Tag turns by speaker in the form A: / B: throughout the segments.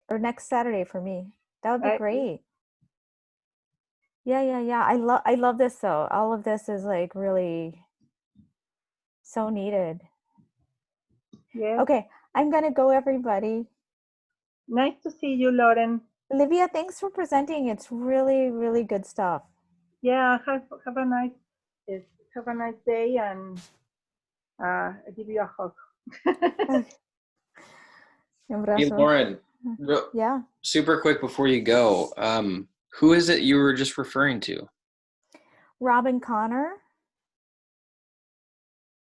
A: or next Saturday for me. That would be
B: I-
A: great. Yeah. I love this though. All of this is like really so needed.
B: Yes.
A: Okay, I'm gonna go, everybody.
B: Nice to see you, Lauren.
A: Olivia, thanks for presenting. It's really, really good stuff.
B: Yeah, have a nice day, and I give you a hug.
A: Un
C: Hey,
A: abrazo.
C: Lauren,
A: Yeah.
C: super quick before you go, who is it you were just referring to?
A: Robin Connor.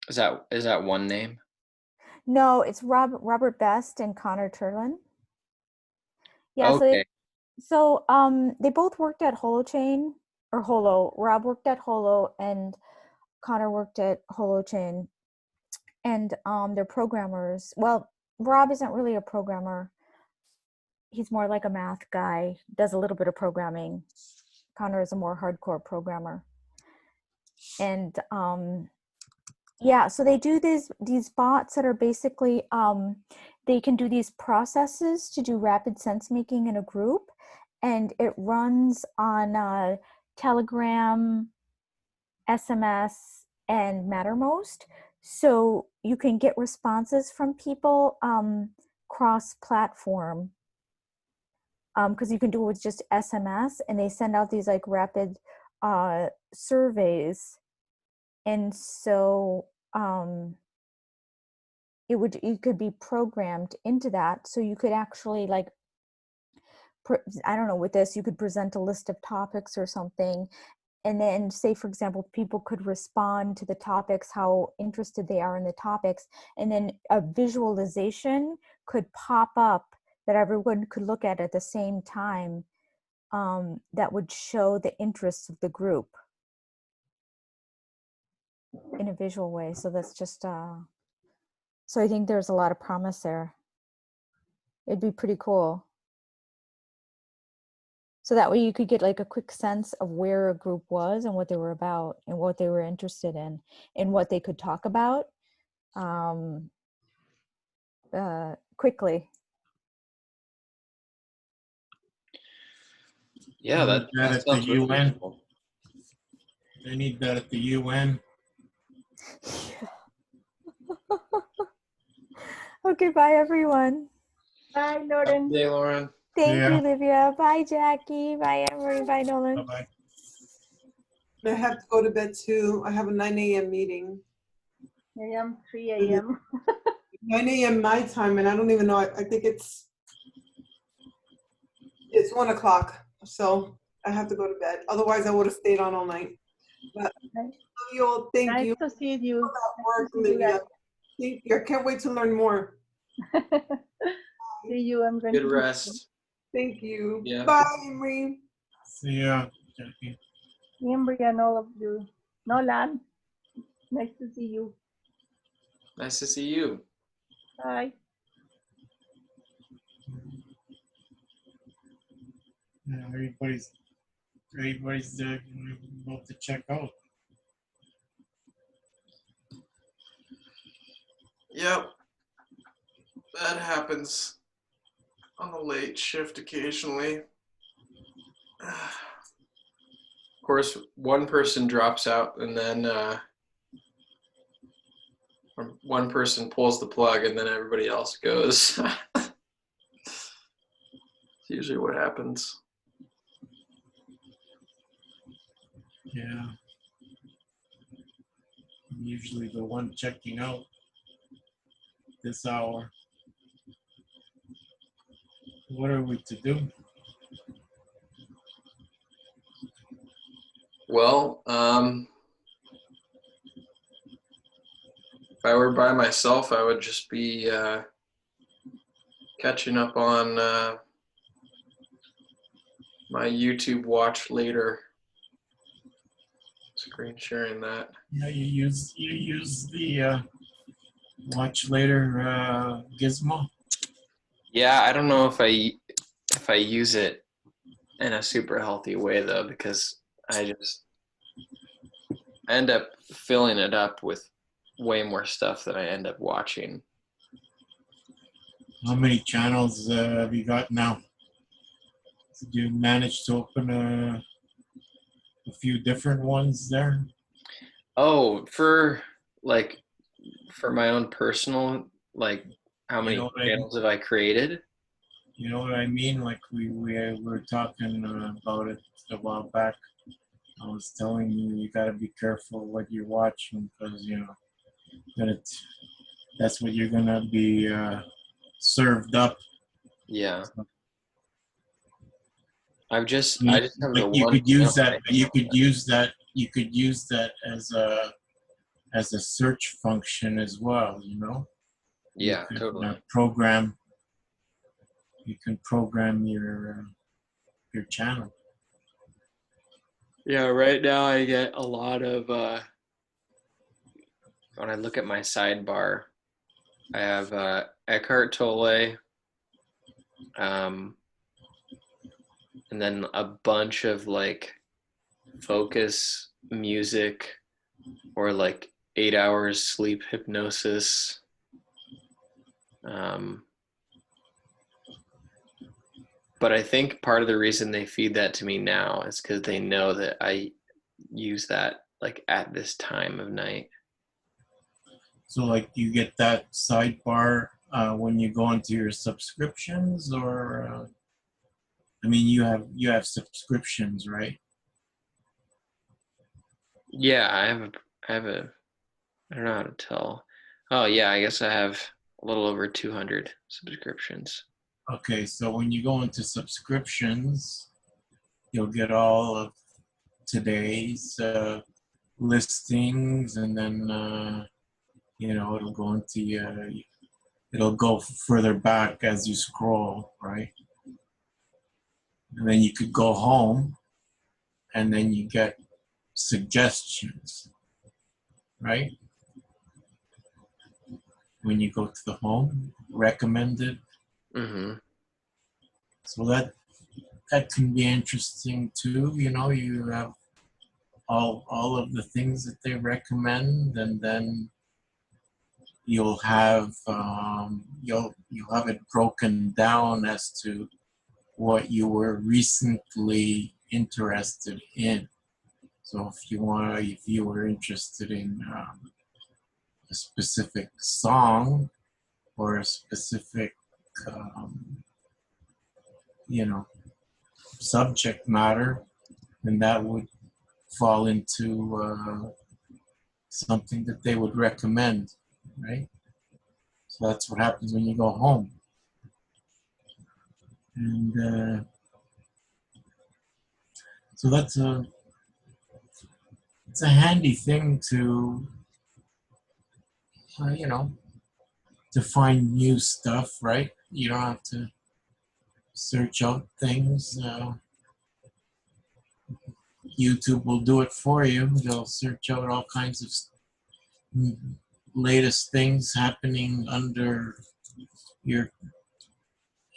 C: Is that one name?
A: No, it's Robert Best and Connor Turlin. Yeah,
C: Okay.
A: so they both worked at Holochain or Holo. Rob worked at Holo and Connor worked at Holochain. And they're programmers. Well, Rob isn't really a programmer. He's more like a math guy, does a little bit of programming. Connor is a more hardcore programmer. And yeah, so they do these bots that are basically they can do these processes to do rapid sense making in a group, and it runs on Telegram, SMS, and Mattermost. So you can get responses from people cross-platform, because you can do it with just SMS, and they send out these like rapid surveys. And so it could be programmed into that, so you could actually like I don't know, with this you could present a list of topics or something, and then say, for example, people could respond to the topics, how interested they are in the topics, and then a visualization could pop up that everyone could look at the same time, that would show the interests of the group in a visual way. So that's just so I think there's a lot of promise there. It'd be pretty cool. So that way you could get like a quick sense of where a group was and what they were about and what they were interested in and what they could talk about quickly.
C: Yeah, that sounds really
D: UN. They need that at the UN.
A: Okay, bye everyone.
B: Bye, Lauren.
C: Hey, Lauren.
A: Thank you, Olivia. Bye, Jackie. Bye, Emery. Bye, Nolan.
D: Bye-bye.
E: I have to go to bed too. I have a 9 a.m. meeting.
B: I am 3 a.m.
E: 9 a.m. my time, and I don't even know. I think it's 1 o'clock. So I have to go to bed. Otherwise, I would have stayed on all night. But love you all. Thank
B: Nice
E: you.
B: to see you.
E: Work, Olivia. Thank you. I can't wait to learn more.
B: See you. I'm going
C: Good
B: to
C: rest.
E: Thank you.
C: Yeah.
E: Bye, Emery.
D: See ya, Jackie.
B: Emery and all of you. Nolan, nice to see you.
C: Nice to see you.
B: Bye.
D: Yeah, everybody's about to check out.
C: Yep. That happens on the late shift occasionally. Of course, one person drops out and then one person pulls the plug and then everybody else goes. It's usually what happens.
D: Yeah. I'm usually the one checking out this hour. What are we to do?
C: Well, if I were by myself, I would just be catching up on my YouTube watch later. Screen sharing that.
D: Yeah, you use the watch later gizmo.
C: Yeah, I don't know if I use it in a super healthy way though, because I end up filling it up with way more stuff than I end up watching.
D: How many channels have you got now? Did you manage to open a few different ones there?
C: Oh, for like for my own personal, like how
D: You know
C: many
D: what I
C: channels have I created?
D: You know what I mean? Like we were talking about it a while back. I was telling you you got to be careful what you're watching because you know that that's what you're gonna be served up.
C: Yeah.
D: So,
C: I just have the
D: you
C: one
D: could use
C: channel
D: that.
C: right
D: You
C: now.
D: could use that. You could use that as a search function as well. You know, you
C: Yeah,
D: could
C: totally.
D: program. You can program your channel.
C: Yeah, right now I get a lot of when I look at my sidebar, I have Eckhart Tolle, um, and then a bunch of like focus music or like 8 hours sleep hypnosis. Um, but I think part of the reason they feed that to me now is because they know that I use that like at this time of night.
D: So like you get that sidebar when you go into your subscriptions, or I mean you have subscriptions, right?
C: Yeah, I have a I don't know how to tell. Oh yeah, I guess I have a little over 200 subscriptions.
D: Okay, so when you go into subscriptions, you'll get all of today's listings, and then you know it'll go into it'll go further back as you scroll, right? And then you could go home, and then you get suggestions, right? When you go to the home, recommended.
C: Mm-hmm.
D: So that can be interesting too. You know, you have all of the things that they recommend, and then you'll have it broken down as to what you were recently interested in. So if you were interested in a specific song or a specific um, you know subject matter, then that would fall into something that they would recommend, right? So that's what happens when you go home. And so it's a handy thing to, you know, to find new stuff, right? You don't have to search out things. YouTube will do it for you. They'll search out all kinds of latest things happening under your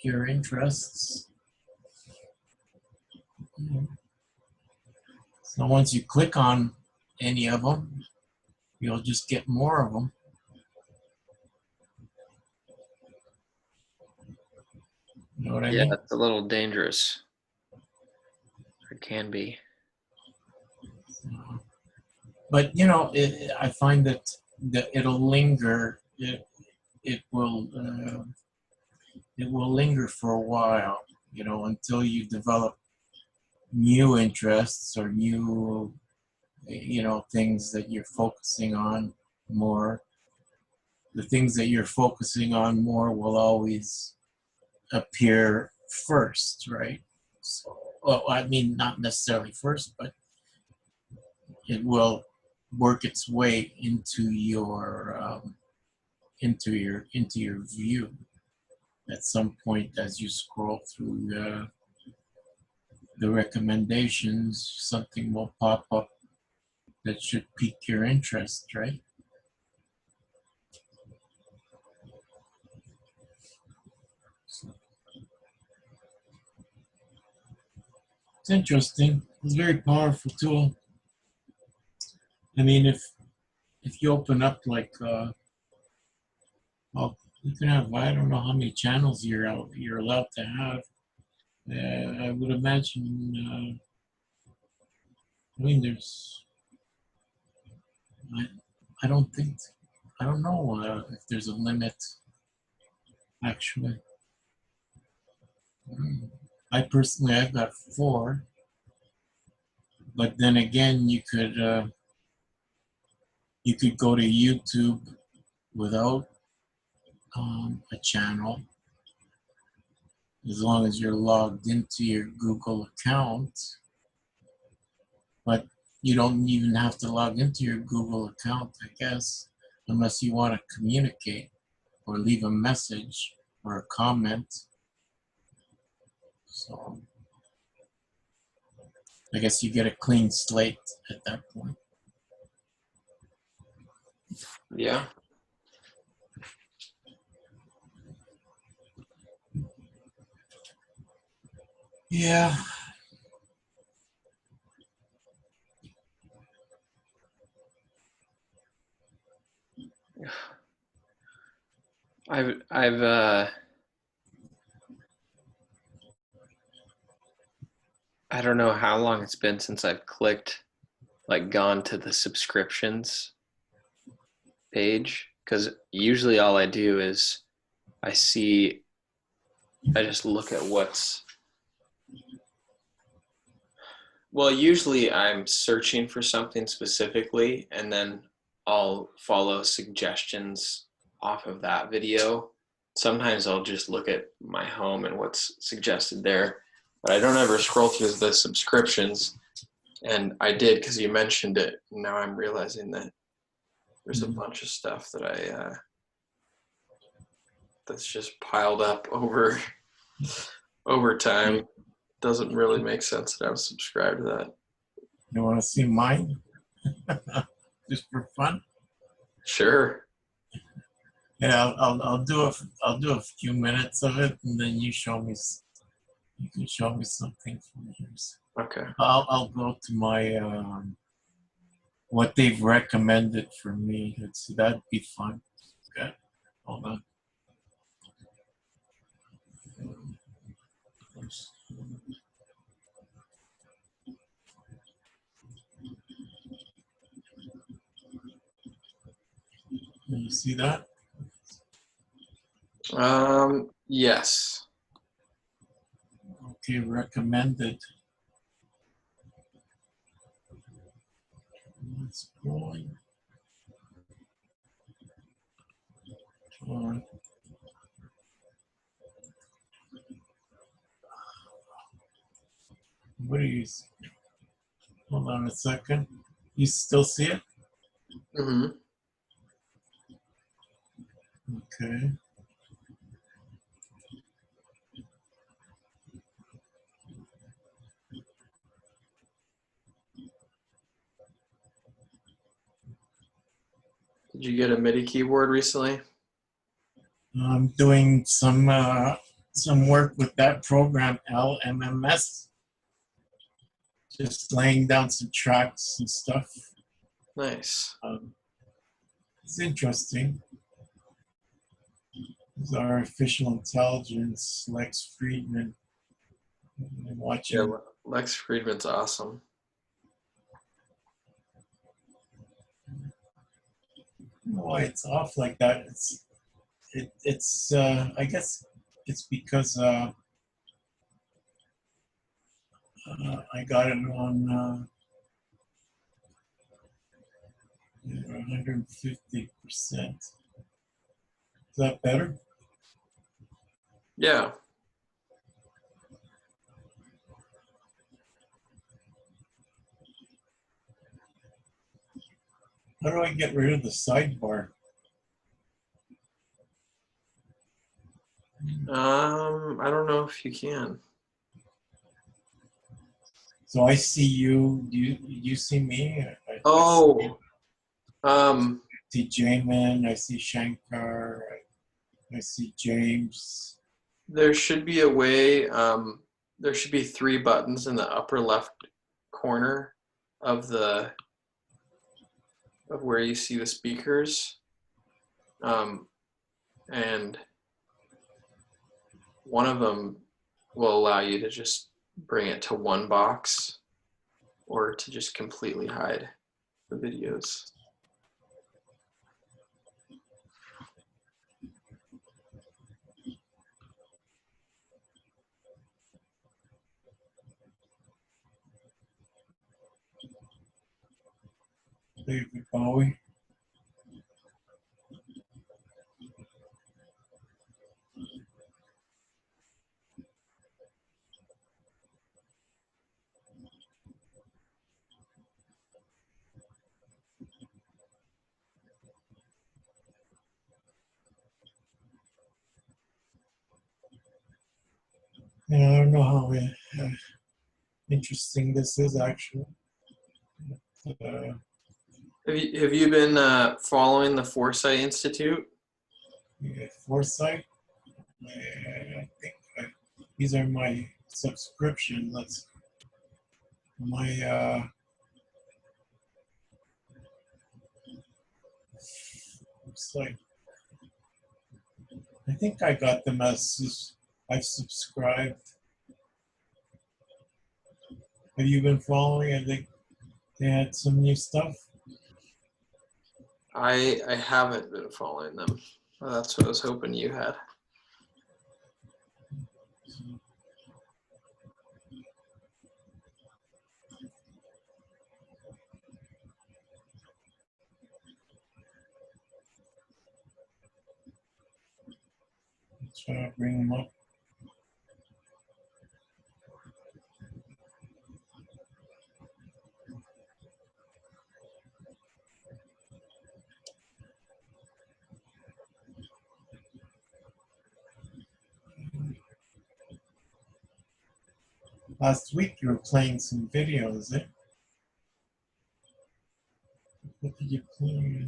D: your interests. So once you click on any of them, you'll just get more of them. You know what I
C: Yeah,
D: mean?
C: it's a little dangerous. It can be.
D: But you know, I find that it'll linger. It will linger for a while. You know, until you develop new interests or new things that you're focusing on more. The things that you're focusing on more will always appear first, right? So, well, I mean, not necessarily first, but it will work its way into your view at some point as you scroll through the recommendations. Something will pop up that should pique your interest, right? So it's interesting. It's a very powerful tool. I mean, if you open up like You can have, I don't know how many channels you're allowed to have. I would imagine, I mean, I, I don't think, I don't know if there's a limit, actually. I personally, I've got 4, but then again, you could go to YouTube without a channel, as long as you're logged into your Google account. But you don't even have to log into your Google account, I guess, unless you want to communicate or leave a message or a comment. So I guess you get a clean slate at that point.
C: Yeah.
D: Yeah.
C: I've I don't know how long it's been since I've gone to the subscriptions page, because usually all I do is I just look at usually I'm searching for something specifically, and then I'll follow suggestions off of that video. Sometimes I'll just look at my home and what's suggested there, but I don't ever scroll through the subscriptions. And I did because you mentioned it. Now I'm realizing that there's a bunch of stuff that that's just piled up over time. Doesn't really make sense that I was subscribed to that.
D: You want to see mine? Just for fun?
C: Sure.
D: Yeah, I'll do a few minutes of it, and then you can show me something from yours.
C: Okay.
D: I'll go to my what they've recommended for me. That'd be fun. Okay, hold on. Can you see that?
C: Yes.
D: Okay, recommended. It's going. On. What do you see? Hold on a second. You still see it?
C: Mm-hmm.
D: Okay.
C: Did you get a MIDI keyboard recently?
D: I'm doing some work with that program, LMMS. Just laying down some tracks and stuff.
C: Nice.
D: It's interesting. It's artificial intelligence, Lex Friedman. I'm watching.
C: Yeah, Lex Friedman's awesome.
D: I don't know why it's off like that. It's I guess it's because I got it on 150%. Is that better?
C: Yeah.
D: How do I get rid of the sidebar?
C: I don't know if you can.
D: So I see you. You see me?
C: Oh.
D: I see Jamin. I see Shankar. I see James.
C: There should be a way. There should be 3 buttons in the upper left corner of where you see the speakers. and one of them will allow you to just bring it to one box or to just completely hide the videos.
D: David Bowie. Yeah, I don't know how interesting this is actually. Uh,
C: Have you been following the Foresight Institute?
D: yeah, Foresight. I think these are my subscription. That's my looks like I think I got them as I've subscribed. Have you been following? I think they had some new stuff.
C: I haven't been following them. Well, that's what I was hoping you had.
D: Try to bring them up. Last week you were playing some videos, eh? What did you play?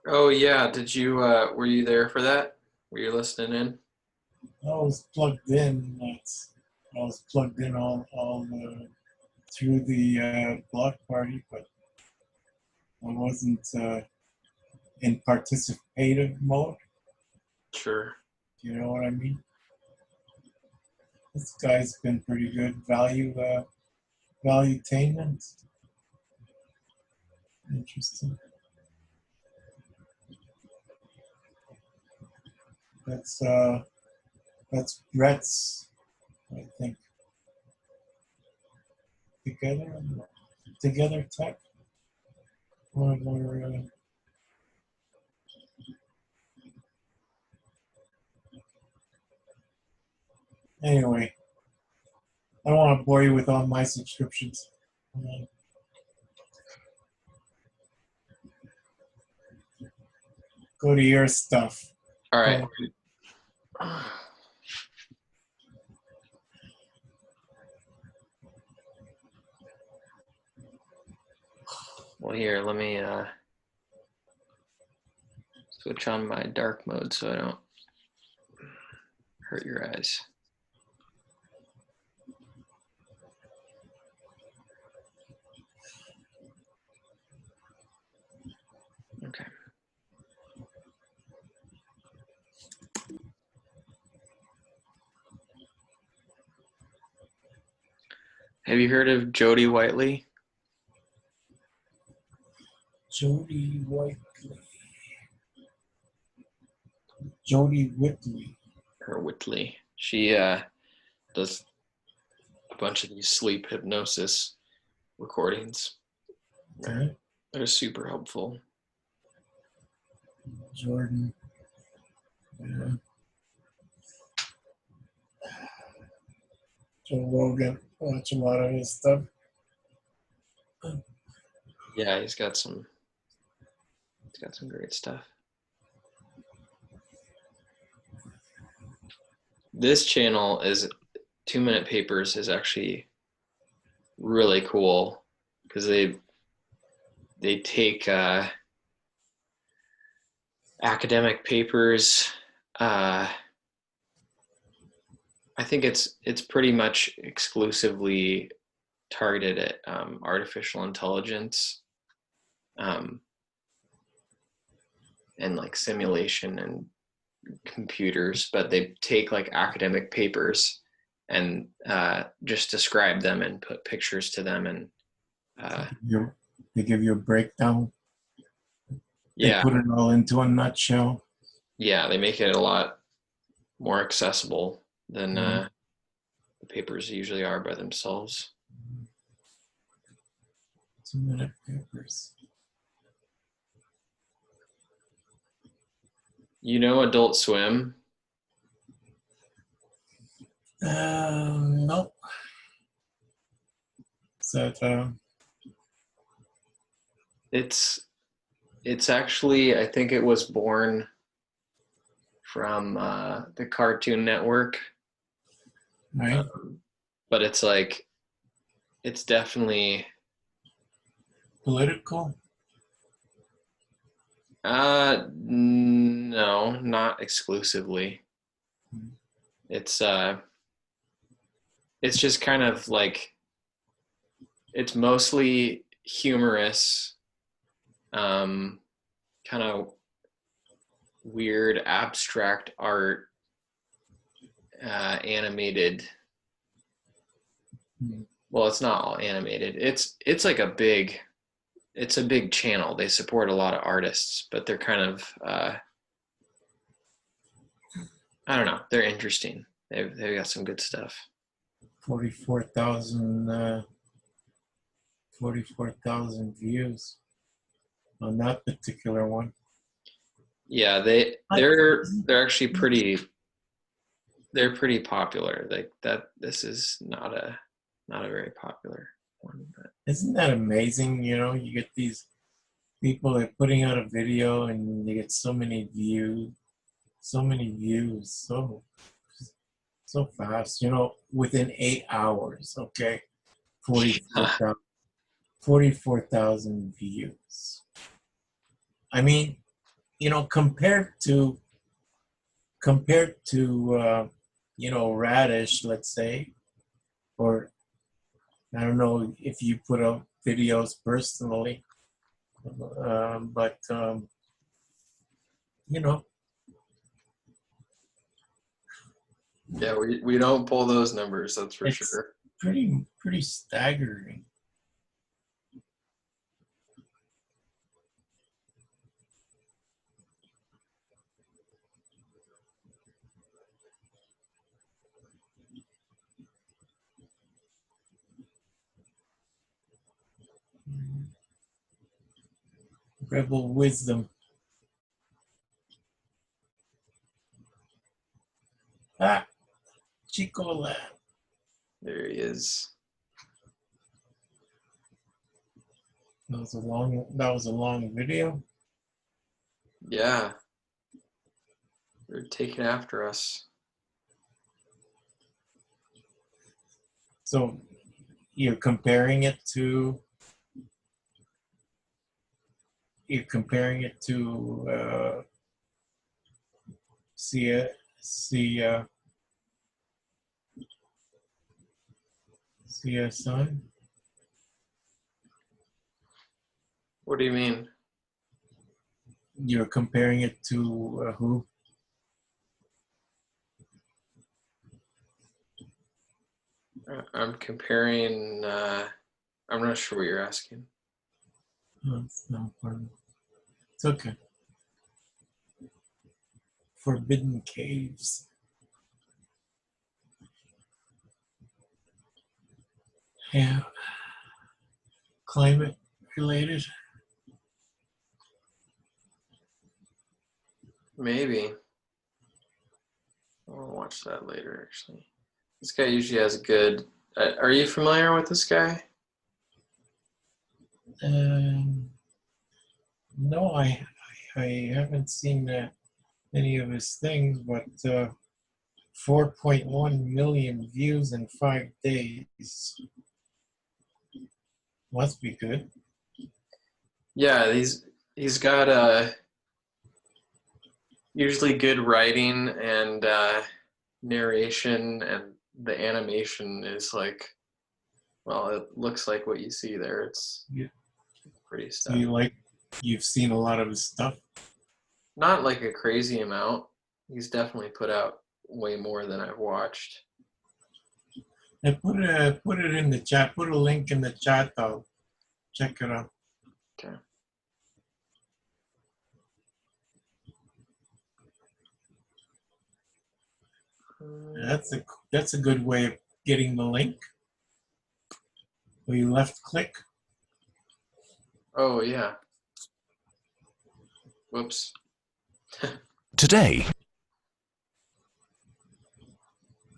C: Oh yeah, did you were you there for that? Were you listening in?
D: I was plugged in. I was plugged in all through the block party, but I wasn't in participative mode.
C: Sure.
D: You know what I mean? This guy's been pretty good. Valuetainment. Interesting. That's Brett's, I think. Together Tech. Or, anyway, I don't want to bore you with all my subscriptions. Go to your stuff.
C: All right. Well, here, let me switch on my dark mode so I don't hurt your eyes. Okay. Have you heard of Jody Whiteley?
D: Jody Whiteley. Jody Whitley.
C: Or Whitley. She does a bunch of these sleep hypnosis recordings.
D: Okay.
C: They're super helpful.
D: Jordan. Yeah. Joe Rogan. Watch a lot of his stuff.
C: Yeah, he's got some great stuff. This channel is 2 Minute Papers is actually really cool because they take academic papers. I think it's pretty much exclusively targeted at artificial intelligence and like simulation and computers, but they take like academic papers and just describe them and put pictures to them, and
D: They give you a breakdown. They
C: yeah,
D: put it all into a nutshell.
C: yeah, they make it a lot more accessible than
D: Mhm.
C: the papers usually are by themselves.
D: 2-minute papers.
C: You know, Adult Swim.
D: Nope. So
C: It's actually, I think it was born from the Cartoon Network,
D: right?
C: but it's like it's definitely
D: Political.
C: no, not exclusively. It's just kind of like it's mostly humorous, kind of weird abstract art, animated.
D: Hmm.
C: Well, it's not all animated. It's like it's a big channel. They support a lot of artists, but they're kind of I don't know. They're interesting. They've got some good stuff.
D: 44,000 44,000 views on that particular one.
C: Yeah, they're actually they're pretty popular. Like that. This is not a very popular one, but
D: Isn't that amazing? You know, you get these people that are putting out a video and they get so many views, so fast. You know, within 8 hours. Okay, 44,000 44,000 views. I mean, you know, compared to you know, Radish, let's say, or I don't know if you put out videos personally, but you know,
C: yeah, we don't pull those numbers. That's for
D: it's
C: sure.
D: pretty staggering. Rebel wisdom. Ah, Chico Lab.
C: There he is.
D: That was a long video.
C: Yeah, they're taking after us.
D: So you're comparing it to C CSI.
C: What do you mean?
D: You're comparing it to who?
C: I'm comparing. I'm not sure what you're asking.
D: Oh, it's not part of it. It's okay. Forbidden Caves. Yeah. Climate related.
C: Maybe. I'll watch that later. Actually, this guy usually has good. Are you familiar with this guy?
D: No, I haven't seen any of his things, but 4.1 million views in 5 days. Must be good.
C: Yeah, he's got usually good writing and narration, and the animation is like, well, it looks like what you see there. It's
D: Yeah.
C: pretty
D: So
C: stuff.
D: you've seen a lot of his stuff.
C: Not like a crazy amount. He's definitely put out way more than I've watched.
D: And put it in the chat. Put a link in the chat. I'll check it out.
C: Okay.
D: That's a good way of getting the link. Will you left click?
C: Oh yeah. Whoops.
F: Today,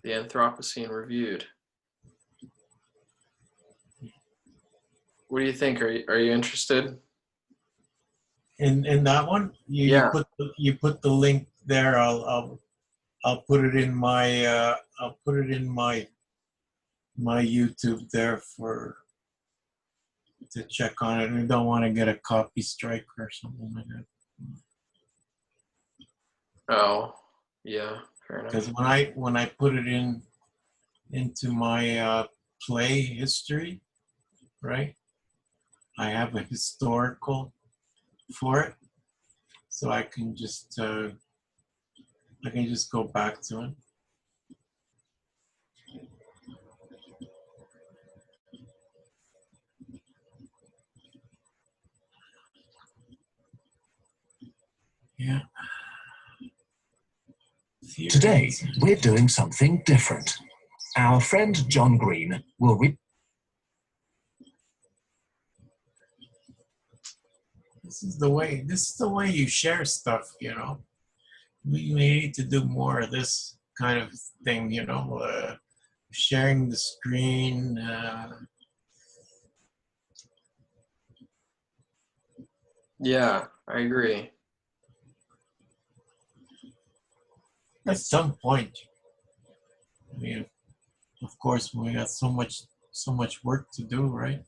C: The Anthropocene Reviewed. What do you think? Are you interested?
D: In that one,
C: Yeah.
D: you put the link there. I'll put it in my I'll put it in my YouTube there for to check on it. I don't want to get a copy strike or something like that.
C: Oh, yeah. Fair enough.
D: Because when I put it into my play history, right? I have a historical for it, so I can just go back to it. Yeah.
F: today we're doing something different. Our friend John Green will read.
D: This is the way you share stuff, you know. We may need to do more of this kind of thing, you know, sharing the screen.
C: Yeah, I agree.
D: At some point, I mean, of course, we got so much work to do, right?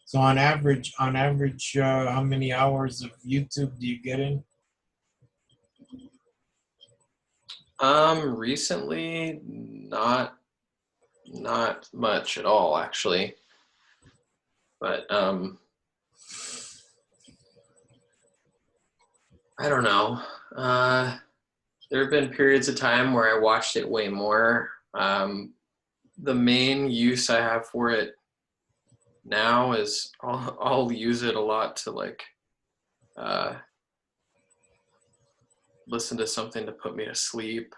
D: So on average, how many hours of YouTube do you get in?
C: Recently, not much at all, actually. But I don't know. There have been periods of time where I watched it way more. The main use I have for it now is I'll use it a lot to like listen to something to put me to sleep,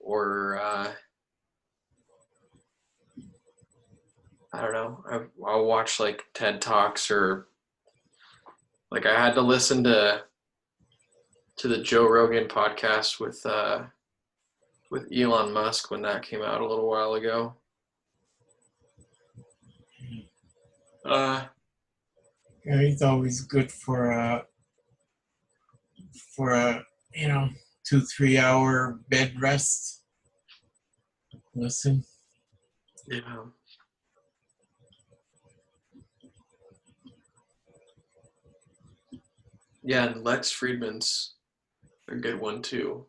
C: or I don't know. I'll watch like TED Talks, or like I had to listen to the Joe Rogan podcast with Elon Musk when that came out a little while ago.
D: Yeah, he's always good for a 2-3 hour bed rest. Listen.
C: Yeah. Yeah, and Lex Friedman's a good one too.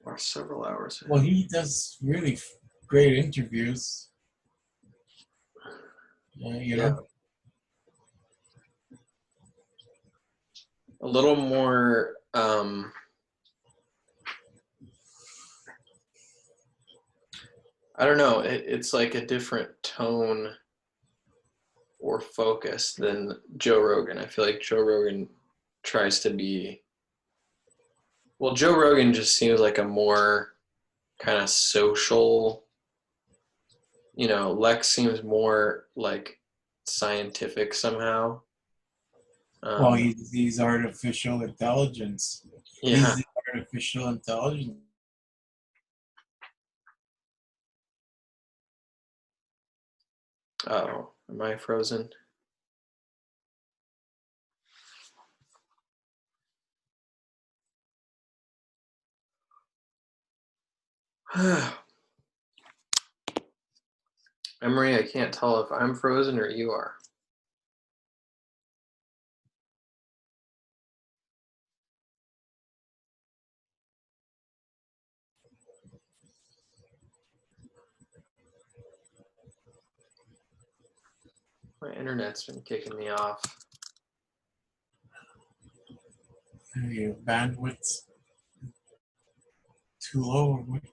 C: Or several hours.
D: Well, he does really great interviews. You know.
C: A little more I don't know, it's like a different tone or focus than Joe Rogan. I feel like Joe Rogan tries to be, well, Joe Rogan just seems like a more kind of social, Lex seems more like scientific somehow.
D: Well, he's artificial intelligence.
C: Yeah.
D: He's the artificial intelligence.
C: Oh, am I frozen? Emery, I can't tell if I'm frozen or you are. My internet's been kicking me off.
D: Your bandwidth's too low. Or what?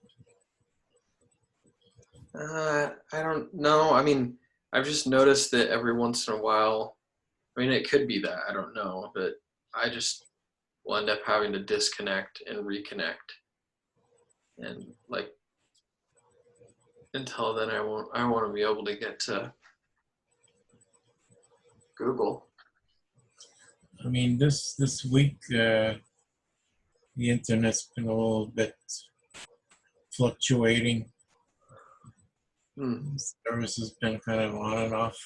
C: I don't know. I mean, I've just noticed that every once in a while, I mean, it could be that, I don't know, but I just will end up having to disconnect and reconnect. And like, until then, I want to be able to get to Google.
D: I mean, this week the internet's been a little bit fluctuating. Service has been kind of on and off.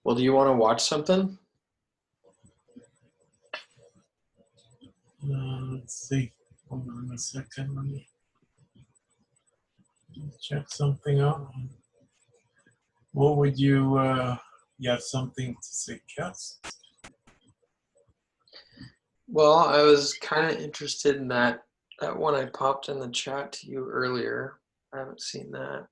C: Well, do you want to watch something?
D: Let's see. Hold on a second. Let me check something out. What would you have something to suggest?
C: Well, I was kind of interested in that one I popped in the chat to you earlier. I haven't seen that.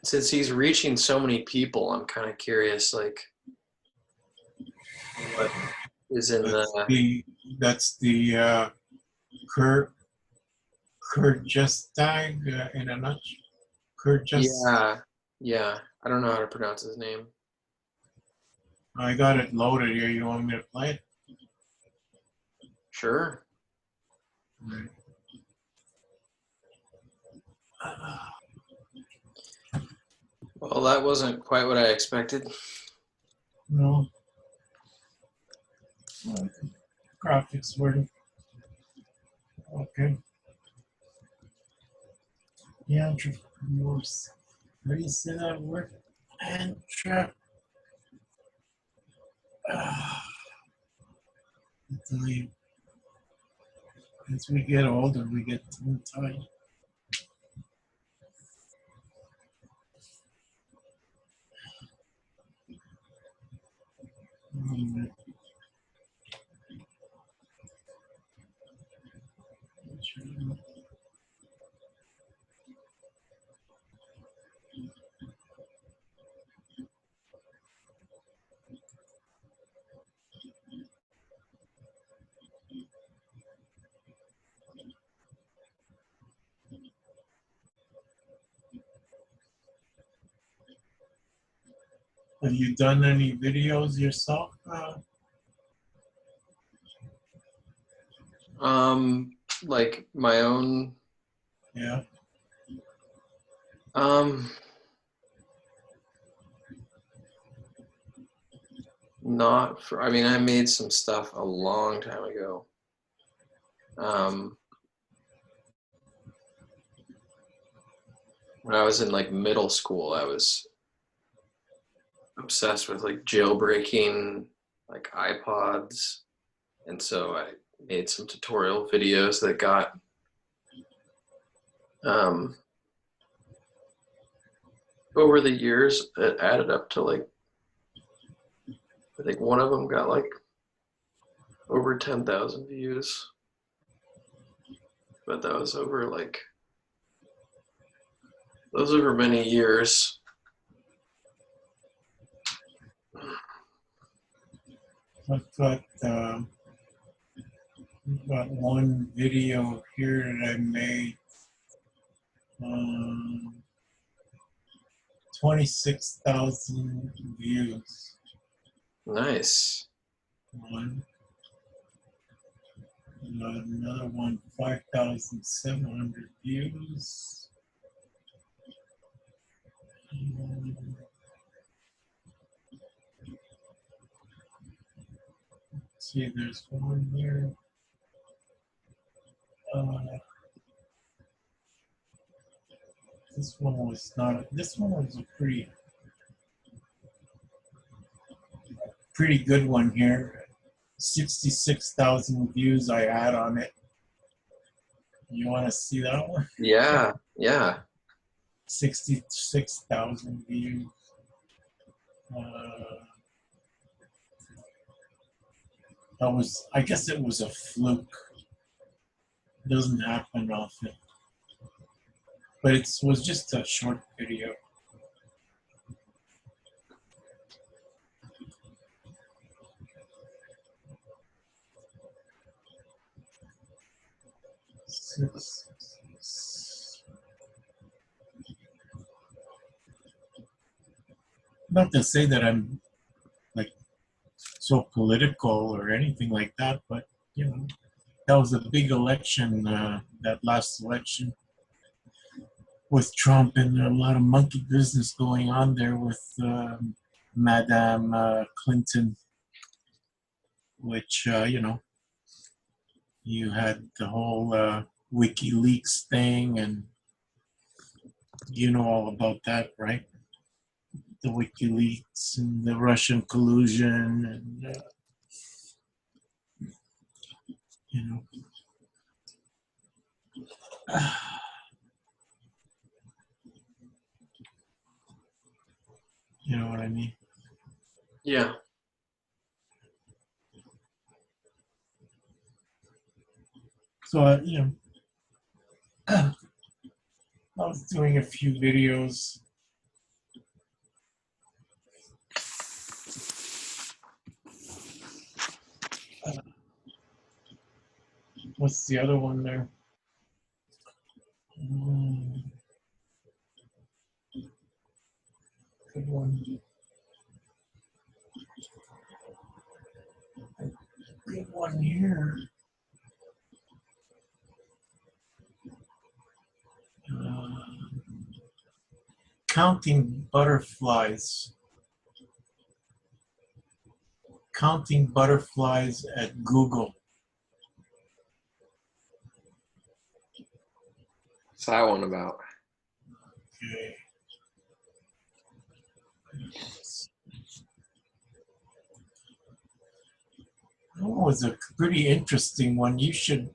C: Since he's reaching so many people, I'm kind of curious, like, what is in
D: That's the Kurt just died in a nutshell. Kurt just.
C: Yeah. I don't know how to pronounce his name.
D: I got it loaded here. You want me to play it?
C: Sure.
D: Right.
C: Well, that wasn't quite what I expected.
D: No. Graphics were okay. Yeah, entrepreneurs. How do you say that word? And trap. I tell you, as we get older, we get too tired. Have you done any videos yourself?
C: Like my own.
D: Yeah.
C: Not for. I mean, I made some stuff a long time ago. When I was in like middle school, I was obsessed with like jailbreaking like iPods, and so I made some tutorial videos that got over the years, it added up to like, I think one of them got like over 10,000 views, but that was over many years.
D: I've got one video here that I made. 26,000 views.
C: Nice.
D: One. Another one, 5,700 views. See, there's one here. This one was not. This one was a pretty good one here. 66,000 views I had on it. You want to see that one?
C: Yeah, yeah.
D: 66,000 views. That was, I guess it was a fluke. It doesn't happen often. But it was just a short video. Not to say that I'm like so political or anything like that, but you know, that was a big election, that last election with Trump, and a lot of monkey business going on there with Madame Clinton, which, you know, you had the whole WikiLeaks thing, and you know all about that, right? The WikiLeaks and the Russian collusion, and you know, you know what I mean.
C: Yeah.
D: So you know, I was doing a few videos. What's the other one there? Good one. Good one here. Uh, counting butterflies. Counting butterflies at Google.
C: What's that one about?
D: Okay. Oh, it's a pretty interesting one. You should.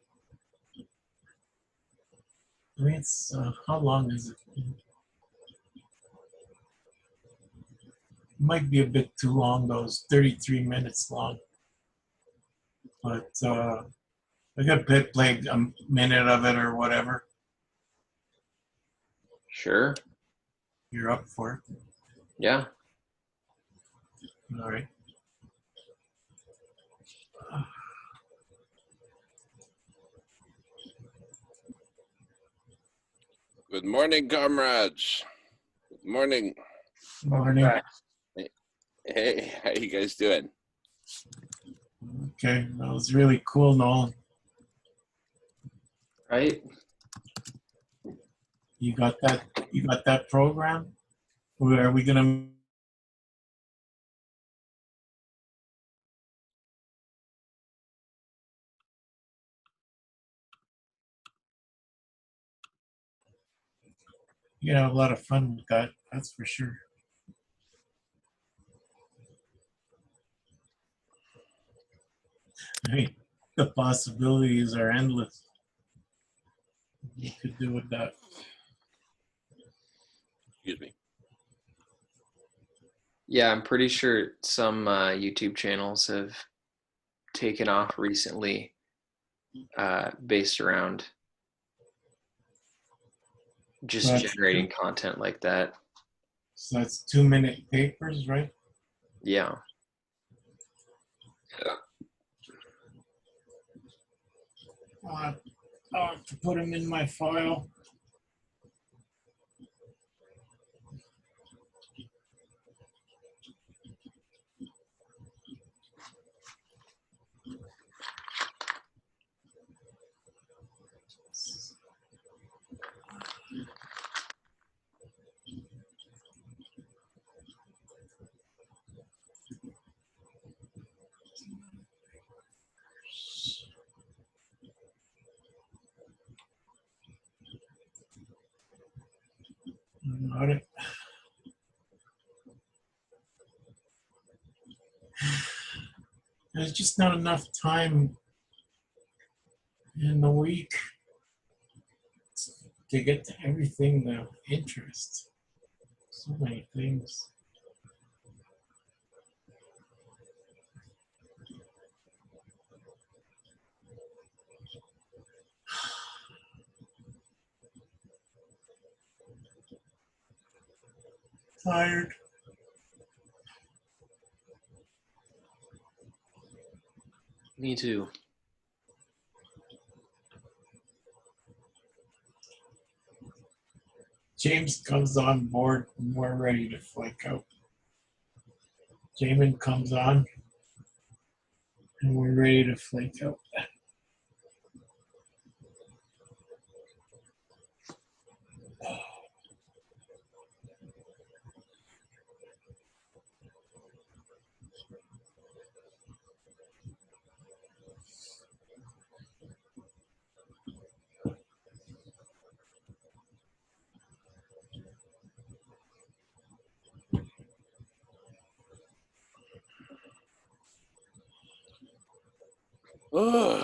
D: I mean, it's how long is it? It might be a bit too long, though. It's 33 minutes long. But I got to play a minute of it or whatever.
C: Sure.
D: You're up for it.
C: Yeah.
D: All right.
G: Good morning, comrades. Good morning.
D: Morning.
G: Hey, how you guys doing?
D: Okay, that was really cool, Nolan.
C: Right?
D: You got that? You got that program? Or are we gonna? You have a lot of fun with that. That's for sure. I mean, the possibilities are endless. You could do with that.
G: Excuse me.
C: Yeah, I'm pretty sure some YouTube channels have taken off recently based around just
D: That's
C: generating content like that.
D: So that's 2-minute papers, right?
C: Yeah.
D: I'll have to put them in my file. Got it. There's just not enough time in the week to get to everything of interest. So many things. Tired.
C: Me too.
D: James comes on board and we're ready to flake out. Jamin comes on and we're ready to flake out.
G: Oh,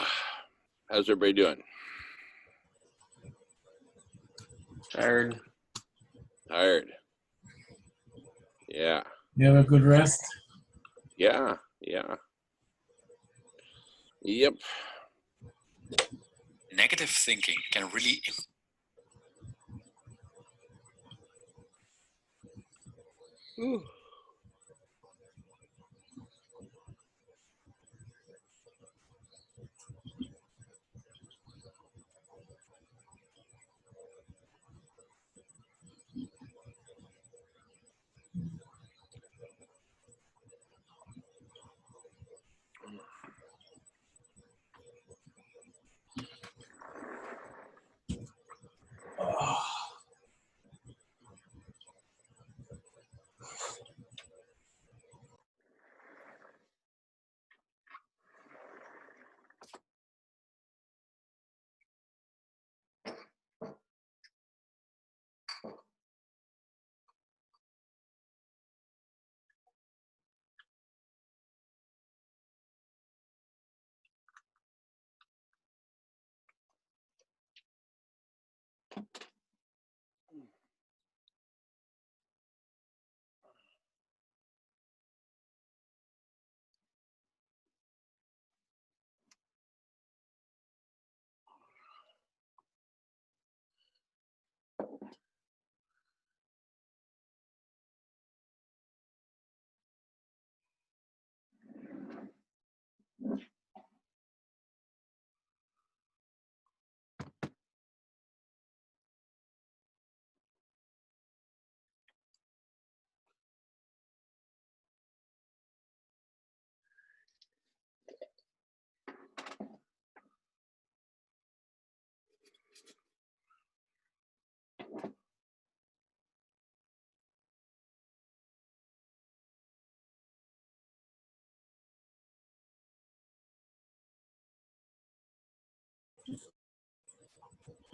G: how's everybody doing?
C: Tired.
G: Tired. Yeah.
D: You have a good rest?
G: Yeah. Yeah. Yep.
H: Negative thinking can really
G: Ooh.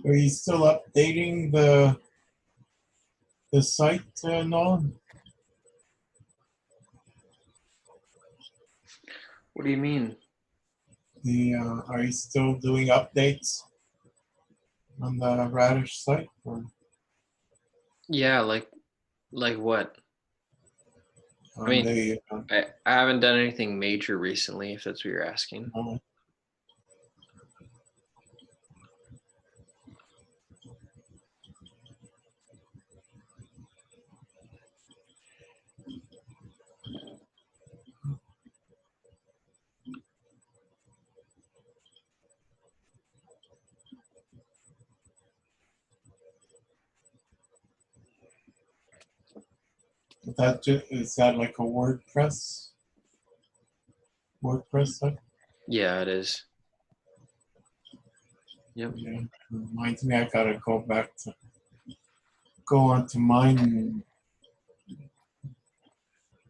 D: Are you still updating the site, Nolan?
C: What do you mean?
D: Are you still doing updates on the Radish site? Or
C: Yeah, like what?
D: on
C: I mean,
D: the
C: I haven't done anything major recently, if that's what you're asking.
D: is that like a WordPress site?
C: Yeah, it is. Yep.
D: Yeah, reminds me I gotta go onto mine and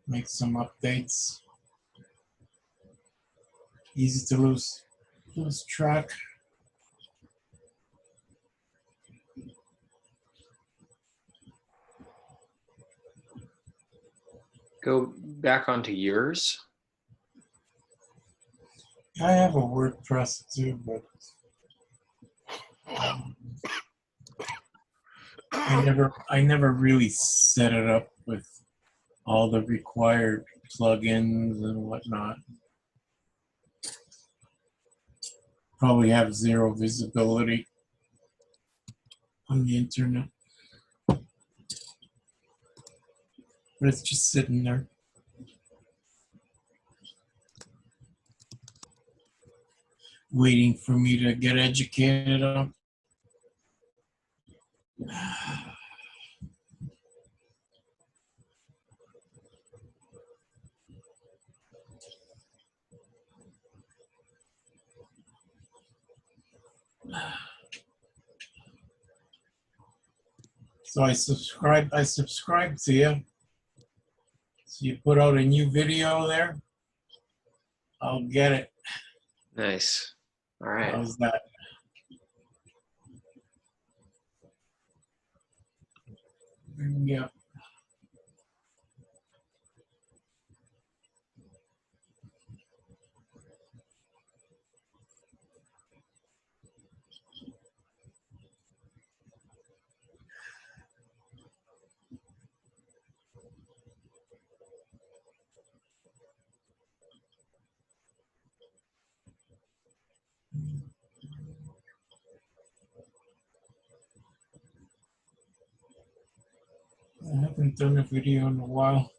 D: make some updates. Easy to lose track.
C: Go back onto yours.
D: I have a WordPress too, but I never really set it up with all the required plugins and whatnot. Probably have zero visibility on the internet, but it's just sitting there. Waiting for me to get educated on. So I subscribe to you. So you put out a new video there, I'll get it.
C: Nice. All right.
D: How's that? Yeah. I haven't done a video in a while.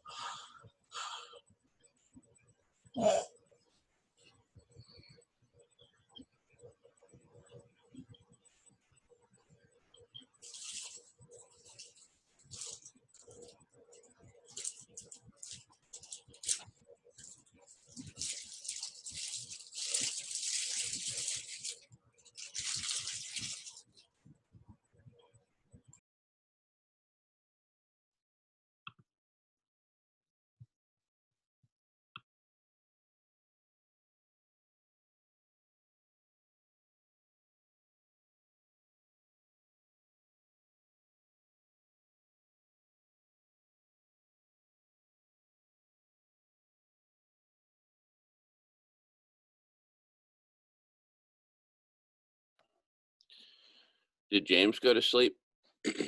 G: Did James go to sleep?
C: I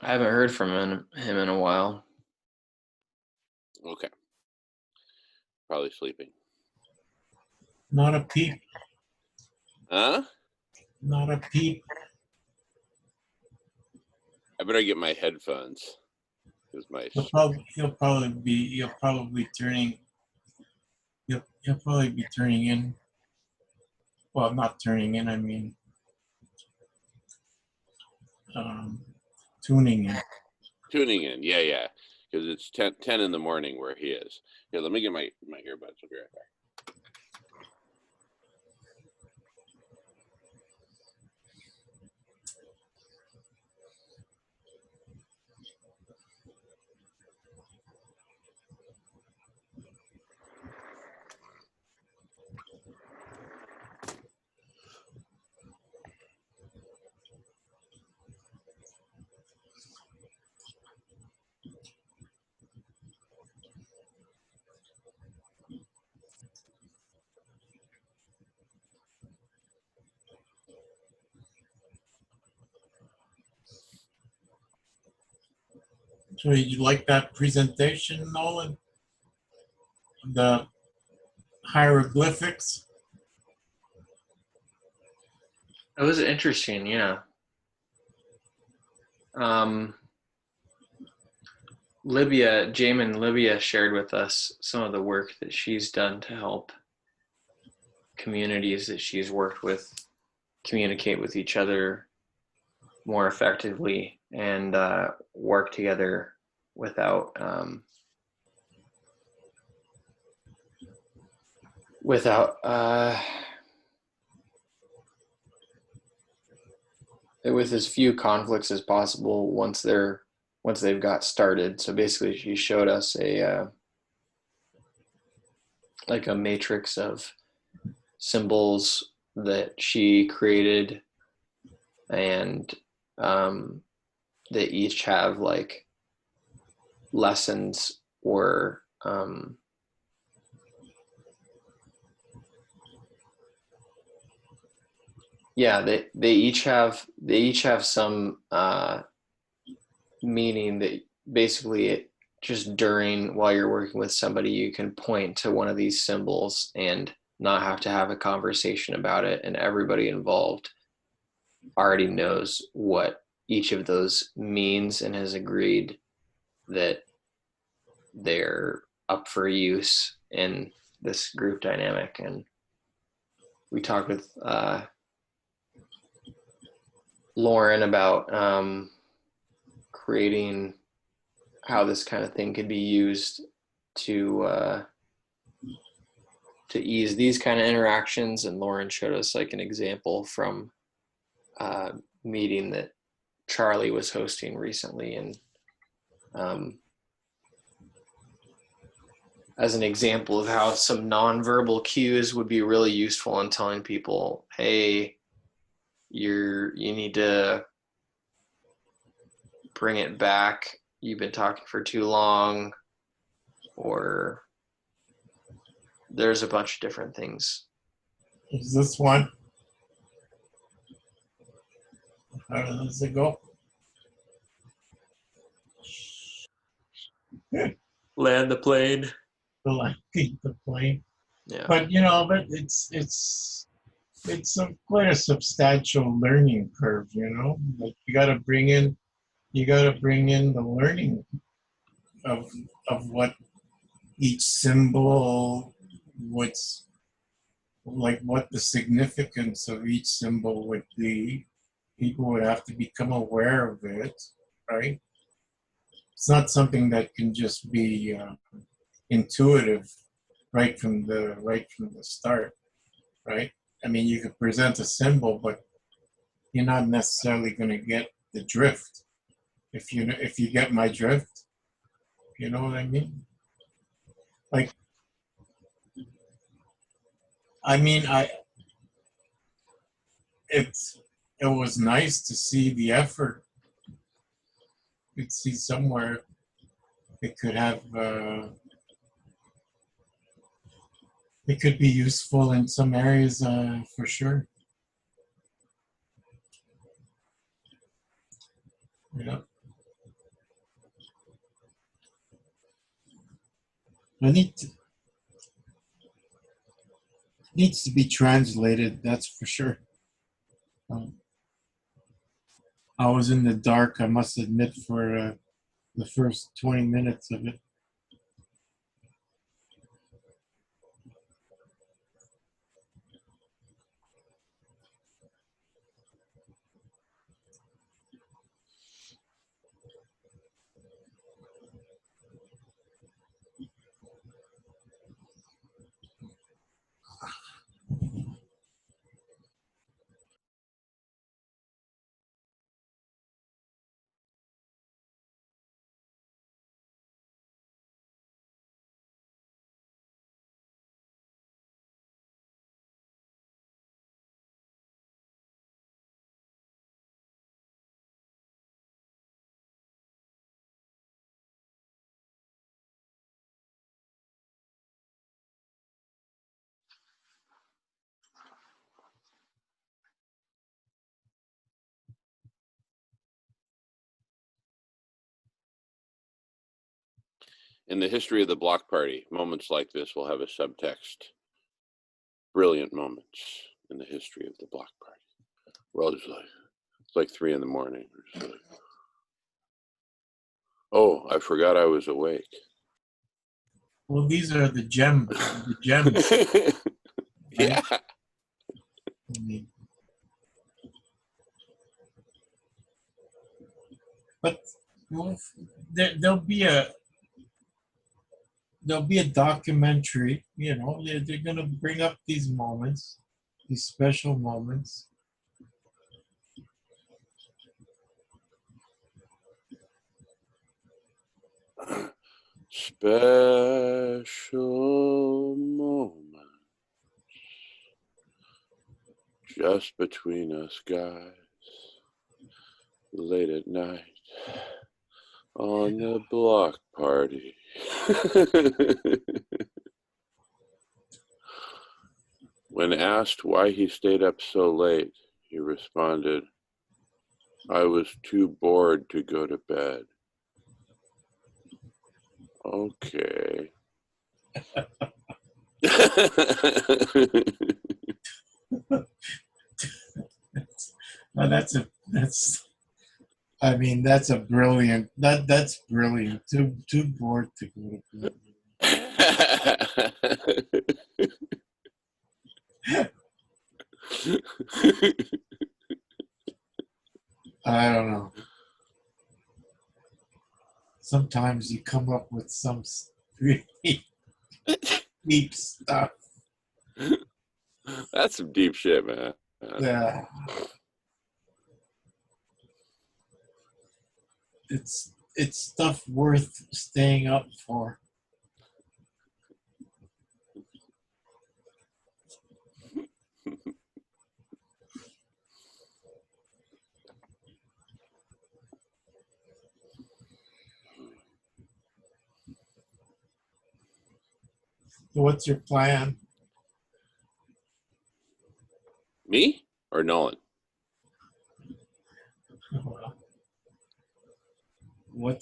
C: haven't heard from him in a while.
G: Okay. Probably sleeping.
D: Not a peep.
G: Huh?
D: Not a peep.
G: I better get my headphones. Because my
D: He'll probably be turning. He'll probably be turning in. Well, not turning in. I mean, tuning in.
G: tuning in. Yeah, yeah. Because it's 10 in the morning where he is. Here, let me get my earbuds. I'll be right back.
D: So you like that presentation, Nolan? The hieroglyphics.
C: It was interesting, yeah. Libya shared with us some of the work that she's done to help communities that she's worked with communicate with each other more effectively and work together without with as few conflicts as possible once they've got started. So basically, she showed us a like a matrix of symbols that she created, and they each have like lessons were yeah, they each have some meaning that basically just during while you're working with somebody, you can point to one of these symbols and not have to have a conversation about it, and everybody involved already knows what each of those means and has agreed that they're up for use in this group dynamic. And we talked with Lauren about creating how this kind of thing could be used to ease these kind of interactions. And Lauren showed us like an example from a meeting that Charlie was hosting recently, and as an example of how some nonverbal cues would be really useful in telling people, hey, you need to bring it back, you've been talking for too long, or there's a bunch of different things.
D: Is this one? How does it go?
C: Land the plane.
D: The plane.
C: Yeah.
D: But but it's quite a substantial learning curve. Like you got to bring in the learning of what each symbol, what's like what the significance of each symbol would be. People would have to become aware of it, right? It's not something that can just be intuitive right from the start, right? I mean, you could present a symbol, but you're not necessarily going to get the drift. If you get my drift, you know what I mean? Like, I mean, it was nice to see the effort. You'd see somewhere it could have it could be useful in some areas for sure. Yeah. Needs to be translated, that's for sure. I was in the dark, I must admit, for the first 20 minutes of it.
G: In the history of the block party, moments like this will have a subtext. Brilliant moments in the history of the block party. We're all just like, it's like 3 a.m. We're just like, oh, I forgot I was awake.
D: Well, these are the gems.
G: Yeah.
D: I mean, but there'll be a documentary. They're gonna bring up these moments, these special moments.
G: Special moments just between us guys, late at night on the block party. When asked why he stayed up so late, he responded, "I was too bored to go to bed." Okay.
D: Well, that's a brilliant, that's brilliant. Too bored to go to bed. I don't know. Sometimes you come up with some really deep stuff.
G: That's some deep shit, man.
D: Yeah. It's stuff worth staying up for. So what's your plan?
G: Me or Nolan?
D: What?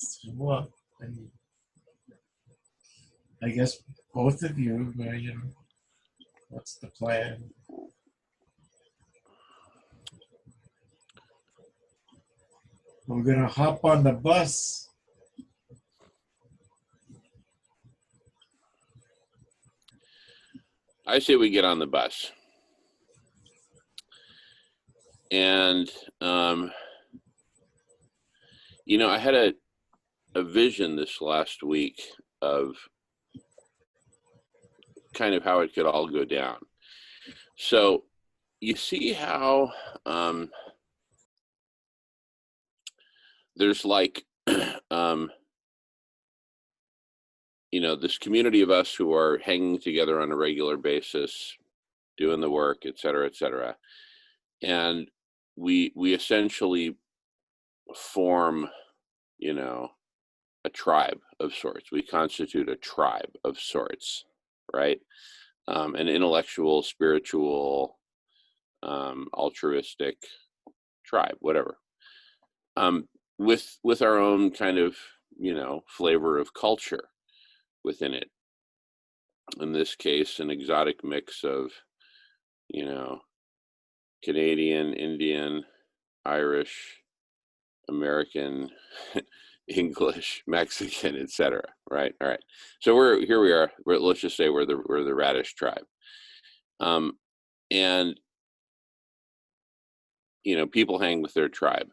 D: I guess both of you, you know, what's the plan? We're gonna hop on the bus.
G: I say we get on the bus. And, you know, I had a vision this last week of kind of how it could all go down. So you see how there's like, you know, this community of us who are hanging together on a regular basis, doing the work, et cetera, et cetera. And we essentially form, you know, a tribe of sorts. We constitute a tribe of sorts, right? An intellectual, spiritual, altruistic tribe, whatever. With our own kind of, you know, flavor of culture within it. In this case, an exotic mix of, you know, Canadian, Indian, Irish, American, English, Mexican, etc. Right? All right. So here we are. Let's just say we're the radish tribe, and you know, people hang with their tribe,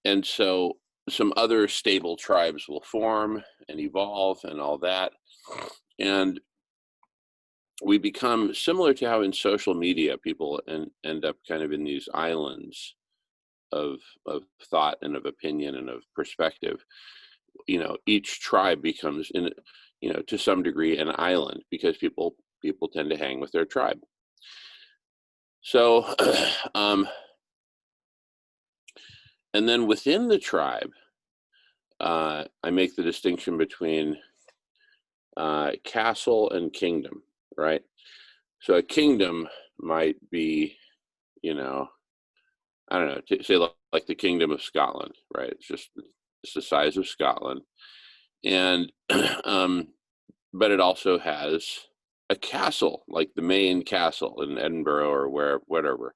G: and so some other stable tribes will form and evolve and all that, and we become similar to how in social media people end up kind of in these islands of thought and of opinion and of perspective. You know, each tribe becomes, in, you know, to some degree an island because people tend to hang with their tribe. So, and then within the tribe, I make the distinction between castle and kingdom, right? So a kingdom might be, you know, I don't know, say like the Kingdom of Scotland, right? It's the size of Scotland, and but it also has a castle, like the main castle in Edinburgh or whatever.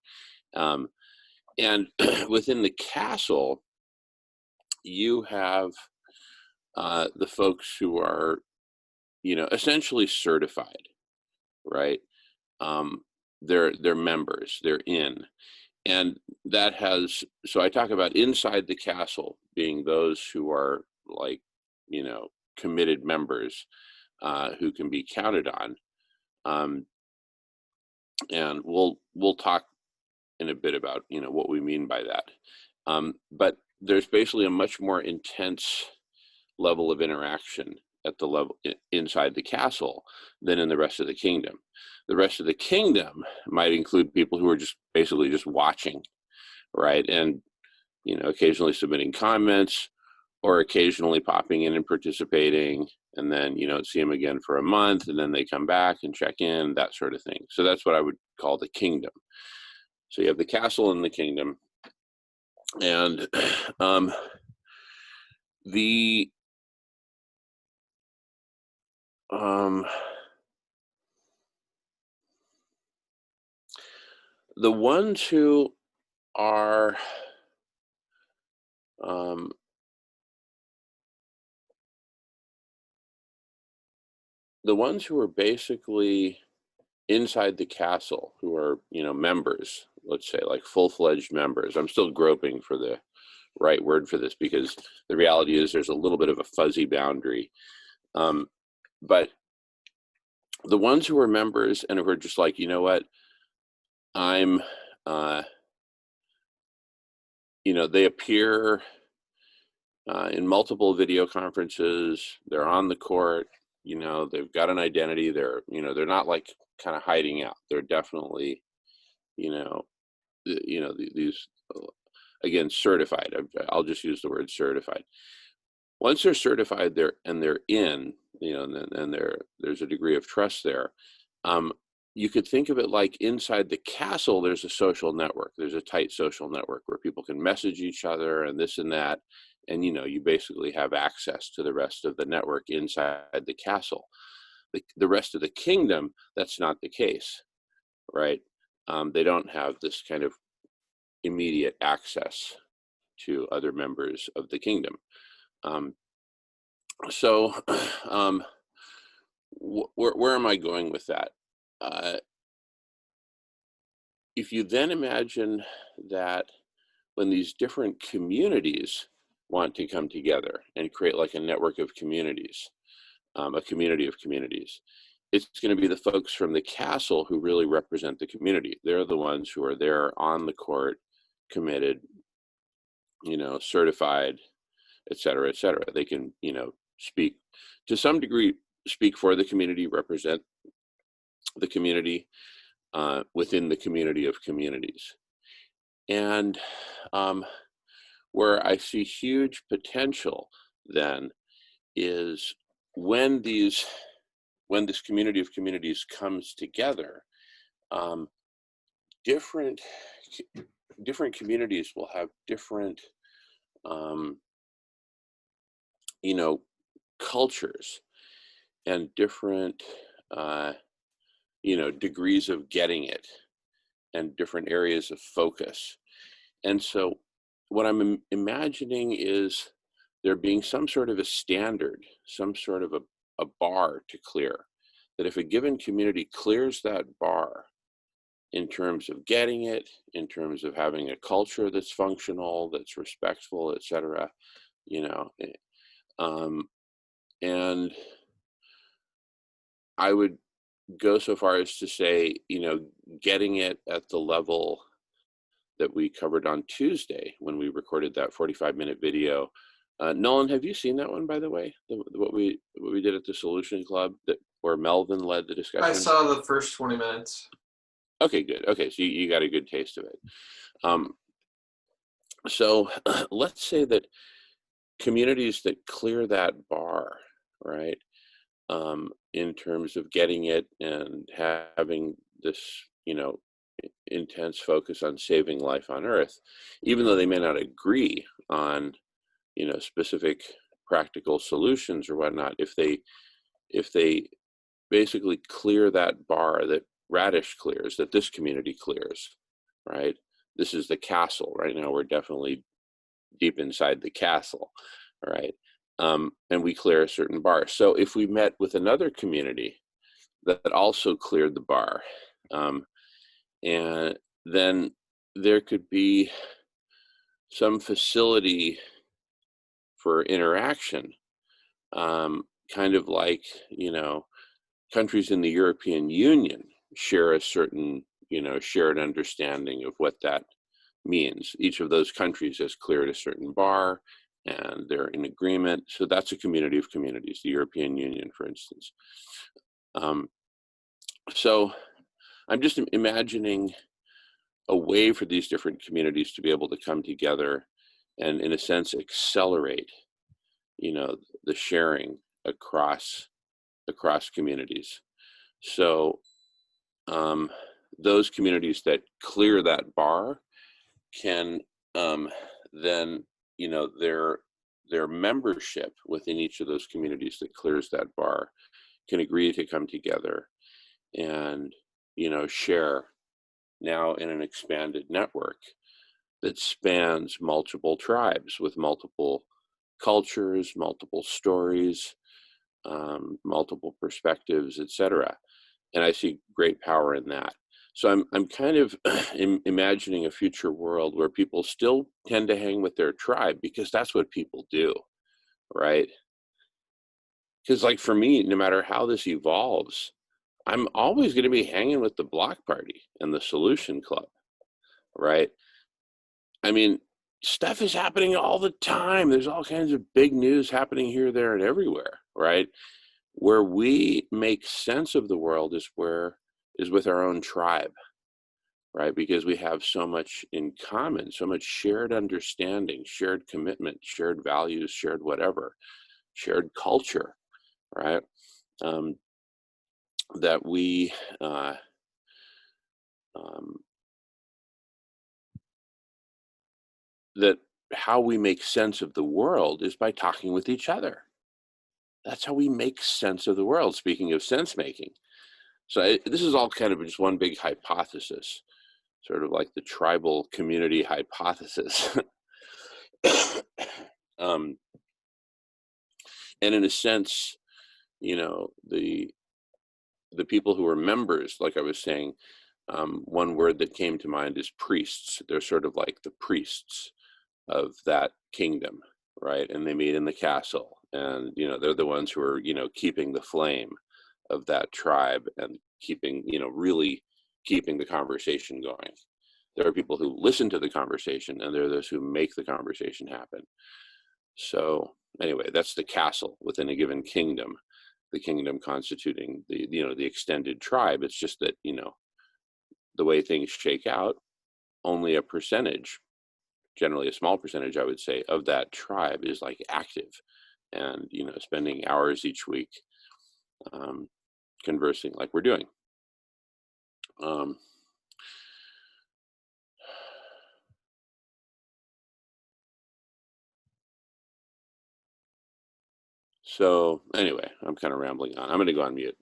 G: And within the castle, you have the folks who are, you know, essentially certified, right? They're members, they're in. And that has, so I talk about inside the castle being those who are like, you know, committed members who can be counted on. And we'll talk in a bit about, you know, what we mean by that. But there's basically a much more intense level of interaction at the level inside the castle than in the rest of the kingdom. The rest of the kingdom might include people who are just basically just watching, right? And, you know, occasionally submitting comments or occasionally popping in and participating, and then you don't see them again for a month, and then they come back and check in, that sort of thing. So that's what I would call the kingdom. So you have the castle and the kingdom, and the the ones who are basically inside the castle, who are, members, let's say, like full-fledged members. I'm still groping for the right word for this, because the reality is there's a little bit of a fuzzy boundary. But the ones who are members and who are just like, you know what, I'm, they appear in multiple video conferences, they're on the court, they've got an identity, they're not like kind of hiding out. They're definitely, these, again, certified. I'll just use the word certified. Once they're certified, they're in, and there's a degree of trust there. You could think of it like inside the castle, there's a social network. There's a tight social network where people can message each other and this and that. And, you basically have access to the rest of the network inside the castle. The rest of the kingdom, that's not the case, right? They don't have this kind of immediate access to other members of the kingdom. Where am I going with that? If you then imagine that when these different communities want to come together and create like a network of communities, a community of communities, it's going to be the folks from the castle who really represent the community. They're the ones who are there on the court, committed, certified, et cetera, et cetera. They can, speak to some degree, speak for the community, represent the community within the community of communities. And where I see huge potential then is when this community of communities comes together, different communities will have different cultures and different degrees of getting it and different areas of focus. And so what I'm imagining is there being some sort of a standard, some sort of a bar to clear, that if a given community clears that bar in terms of getting it, in terms of having a culture that's functional, that's respectful, et cetera, and I would go so far as to say, getting it at the level that we covered on Tuesday when we recorded that 45-minute video. Nolan, have you seen that one, by the way? What we did at the Solution Club, where Melvin led the discussion?
C: I saw the first 20 minutes.
G: Okay, good. Okay, so you got a good taste of it. So let's say that communities that clear that bar, right, in terms of getting it and having this, intense focus on saving life on Earth, even though they may not agree on, specific practical solutions or whatnot, if they basically clear that bar that Radish clears, that this community clears, right? This is the castle. Right now we're definitely deep inside the castle, right? And we clear a certain bar. So if we met with another community that also cleared the bar, and then there could be some facility for interaction, kind of like, countries in the European Union share a certain, shared understanding of what that means. Each of those countries has cleared a certain bar and they're in agreement. So that's a community of communities, the European Union, for instance. So I'm just imagining a way for these different communities to be able to come together and, in a sense, accelerate you know, the sharing across communities. So those communities that clear that bar can then, you know, their membership within each of those communities that clears that bar can agree to come together and, you know, share now in an expanded network that spans multiple tribes with multiple cultures, multiple stories, multiple perspectives, etc. And I see great power in that. So I'm kind of imagining a future world where people still tend to hang with their tribe because that's what people do, right? Because like for me, no matter how this evolves, I'm always going to be hanging with the block party and the solution club, right? I mean, stuff is happening all the time. There's all kinds of big news happening here, there, and everywhere, right? Where we make sense of the world is with our own tribe, right? Because we have so much in common, so much shared understanding, shared commitment, shared values, shared whatever, shared culture, right? That we that how we make sense of the world is by talking with each other. That's how we make sense of the world. Speaking of sense making, so this is all kind of just one big hypothesis, sort of like the tribal community hypothesis. um, and in a sense, you know, the people who are members, like I was saying, one word that came to mind is priests. They're sort of like the priests of that kingdom, right? And they meet in the castle, and you know, they're the ones who are, you know, keeping the flame of that tribe and keeping, you know, really keeping the conversation going. There are people who listen to the conversation, and there are those who make the conversation happen. So anyway, that's the castle within a given kingdom, the kingdom constituting the, you know, the extended tribe. It's just that, you know, the way things shake out, only a percentage, generally a small percentage, I would say, of that tribe is like active and, you know, spending hours each week conversing like we're doing. So anyway, I'm kind of rambling on. I'm going to go on mute.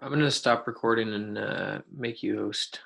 C: I'm going to stop recording and make you host.